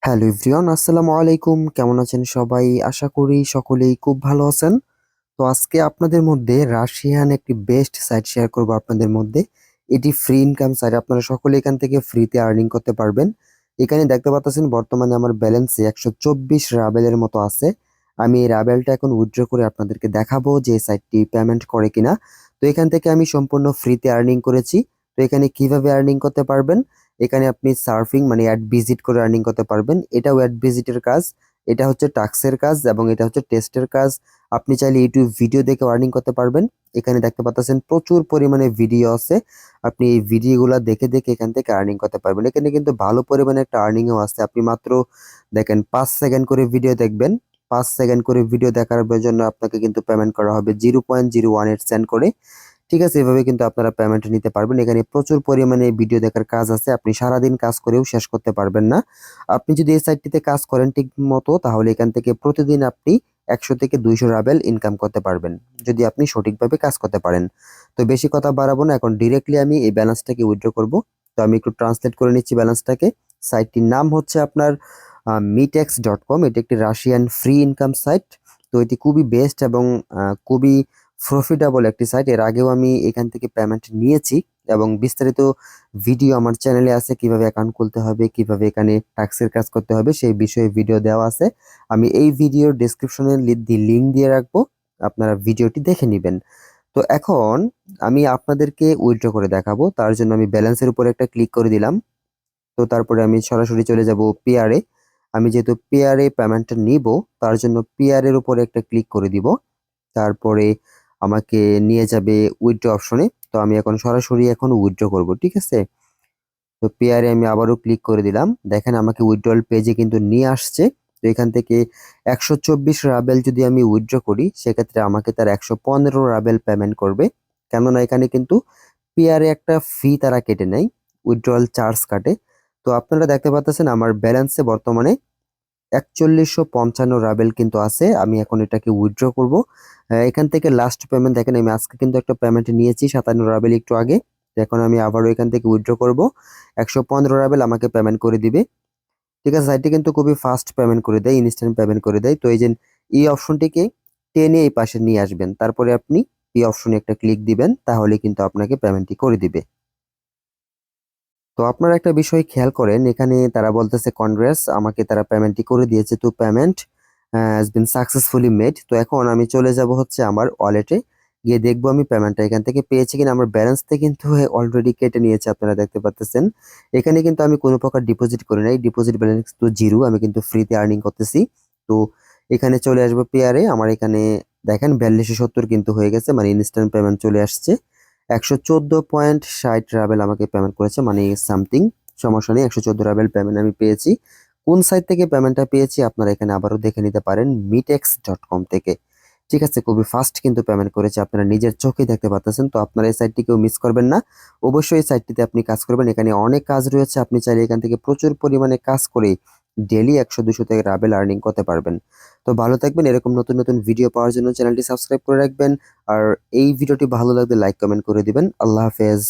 Hello everyone, আসসালামু আলাইকুম। কেমন আছেন সবাই? আশা করি সকলেই খুব ভালো আছেন। তো আজকে আপনাদের মধ্যে রাশিয়ান একটি বেস্ট সাইট শেয়ার করব আপনাদের মধ্যে। এটি ফ্রি ইনকাম সাইট। আপনারা সকলে এখান থেকে ফ্রিতে আর্নিং করতে পারবেন। এখানে দেখতে পাচ্ছেন বর্তমানে আমার ব্যালেন্সে 124 রাবেলের মতো আছে। আমি এই রাবেলটা এখন উইথড্র করে আপনাদেরকে দেখাবো যে এই সাইটটি পেমেন্ট করে কিনা। তো এখান থেকে আমি সম্পূর্ণ ফ্রিতে আর্নিং করেছি। তো এখানে কিভাবে আর্নিং করতে পারবেন? এখানে আপনি সার্ফিং মানে অ্যাড ভিজিট করে আর্নিং করতে পারবেন। এটাও অ্যাড ভিজিটের কাজ। এটা হচ্ছে টাস্কের কাজ এবং এটা হচ্ছে টেস্টের কাজ। আপনি চাইলে ইউটিউব ভিডিও দেখে আর্নিং করতে পারবেন। এখানে দেখতে পাচ্ছেন প্রচুর পরিমাণে ভিডিও আছে। আপনি এই ভিডিওগুলো দেখে দেখে এখান থেকে আর্নিং করতে পারবেন। এখানে কিন্তু ভালো পরিমাণে একটা আর্নিংও আছে। আপনি মাত্র দেখেন 5 সেকেন্ড করে ভিডিও দেখবেন। 5 সেকেন্ড করে ভিডিও দেখার জন্য আপনাকে কিন্তু পেমেন্ট করা হবে 0.018 সেন্ট করে। ঠিক আছে, এভাবে কিন্তু আপনারা পেমেন্ট নিতে পারবেন। এখানে প্রচুর পরিমাণে ভিডিও দেখার কাজ আছে। আপনি সারাদিন কাজ করেও শেষ করতে পারবেন না। আপনি যদি এই সাইটটিতে কাজ করেন ঠিক মতো, তাহলে এখান থেকে প্রতিদিন আপনি 100 থেকে 200 রাবেল ইনকাম করতে পারবেন, যদি আপনি সঠিকভাবে কাজ করতে পারেন। তো বেশি কথা বাড়াবো না, এখন ডিরেক্টলি আমি এই ব্যালেন্সটাকে উইথড্র করব। তো আমি একটু ট্রান্সলেট করে নিচ্ছি ব্যালেন্সটাকে। সাইটটির নাম হচ্ছে আপনার মিটেক্স.com। এটি একটি রাশিয়ান ফ্রি ইনকাম সাইট। তো এটি খুবই বেস্ট এবং খুবই প্রফিটেবল একটি সাইট। এর আগেও আমি এখান থেকে পেমেন্ট নিয়েছি এবং বিস্তারিত ভিডিও আমার চ্যানেলে আছে। কিভাবে অ্যাকাউন্ট খুলতে হবে, কিভাবে এখানে ট্যাক্সের কাজ করতে হবে, সেই বিষয়ে ভিডিও দেওয়া আছে। আমি এই ভিডিওর ডেসক্রিপশনে লিঙ্ক দিয়ে রাখবো, আপনারা ভিডিওটি দেখে নেবেন। তো এখন আমি আপনাদেরকে উইথড্র করে দেখাবো। তার জন্য আমি ব্যালেন্সের উপর একটা ক্লিক করে দিলাম। তো তারপরে আমি সরাসরি চলে যাব পেয়ারে। আমি যেহেতু পেয়ারে পেমেন্টটা নিব, তার জন্য পেয়ারের উপরে একটা ক্লিক করে দিব। তারপরে আমাকে নিয়ে যাবে উইথড্র অপশনে। তো আমি এখন সরাসরি উইথড্র করব, ঠিক আছে। তো পেয়ারে আমি আবারও ক্লিক করে দিলাম। দেখেন আমাকে উইথড্রল পেজে কিন্তু নিয়ে আসছে। তো এখান থেকে 124 রাবেল যদি আমি উইথড্র করি, সেক্ষেত্রে আমাকে তার 115 রাবেল পেমেন্ট করবে। কেননা এখানে কিন্তু পেয়ারে একটা ফি তারা কেটে নেয়, উইথড্রল চার্জ কাটে। তো আপনারা দেখতে পাচ্ছেন আমার ব্যালেন্সে বর্তমানে 4155 রাবেল কিন্তু আছে। আমি এখন এটাকে উইথড্র করব। এখান থেকে লাস্ট পেমেন্ট দেখেন, আমি আজকে কিন্তু একটা পেমেন্ট নিয়েছি 57 রাবেল একটু আগে। তো এখন আমি আবারও এখান থেকে উইথড্র করব। 115 রাবেল আমাকে পেমেন্ট করে দিবে। ঠিক আছে, সাইটটি কিন্তু খুবই ফাস্ট পেমেন্ট করে দেয়, ইনস্ট্যান্ট পেমেন্ট করে দেয়। তো এই যে এই অপশনটিকে টেনে এই পাশে নিয়ে আসবেন, তারপরে আপনি এই অপশনে একটা ক্লিক দিবেন, তাহলে কিন্তু আপনাকে পেমেন্টটি করে দিবে। তো আপনারা একটা বিষয় খেয়াল করেন, এখানে তারা বলতেছে কনগ্রেস, আমাকে তারা পেমেন্টটি করে দিয়েছে। তো payment has been successfully made. তো এখন আমি চলে যাব হচ্ছে আমার ওয়ালেটে, গিয়ে দেখবো আমি পেমেন্টটা এখান থেকে পেয়েছি কিনা। আমার ব্যালেন্স থেকে কিন্তু অলরেডি কেটে নিয়েছে, আপনারা দেখতে পাচ্ছেন। এখানে কিন্তু আমি কোনো প্রকার ডিপোজিট করি নাই, ডিপোজিট ব্যালেন্স তো জিরো। আমি কিন্তু ফ্রিতে আর্নিং করতেছি। তো এখানে চলে আসবো পেয়ারে। আমার এখানে দেখেন 4270 কিন্তু হয়ে গেছে, মানে ইনস্ট্যান্ট পেমেন্ট চলে আসছে। 114.60 রাবেল আমাকে পেমেন্ট করেছে, মানে সামথিং, সমস্যা নেই। 114 রাবেল পেমেন্ট আমি পেয়েছি। কোন সাইট থেকে পেমেন্টটা পেয়েছি আপনারা এখানে আবারও দেখে নিতে পারেন, মিটেক্স.com থেকে। ঠিক আছে, খুবই ফাস্ট কিন্তু পেমেন্ট করেছে, আপনারা নিজের চোখে দেখতে পাচ্ছেন। তো আপনারা এই সাইটটিকেও মিস করবেন না। অবশ্যই এই সাইটটিতে আপনি কাজ করবেন। এখানে অনেক কাজ রয়েছে, আপনি চাইলে এখান থেকে প্রচুর পরিমাণে কাজ করে ডেইলি 100-200 থেকে রাবেল আর্নিং করতে পারবেন। তো ভালো থাকবেন। এরকম নতুন নতুন ভিডিও পাওয়ার জন্য চ্যানেলটি সাবস্ক্রাইব করে রাখবেন। আর এই ভিডিওটি ভালো লাগলে লাইক কমেন্ট করে দিবেন। আল্লাহ হাফেজ।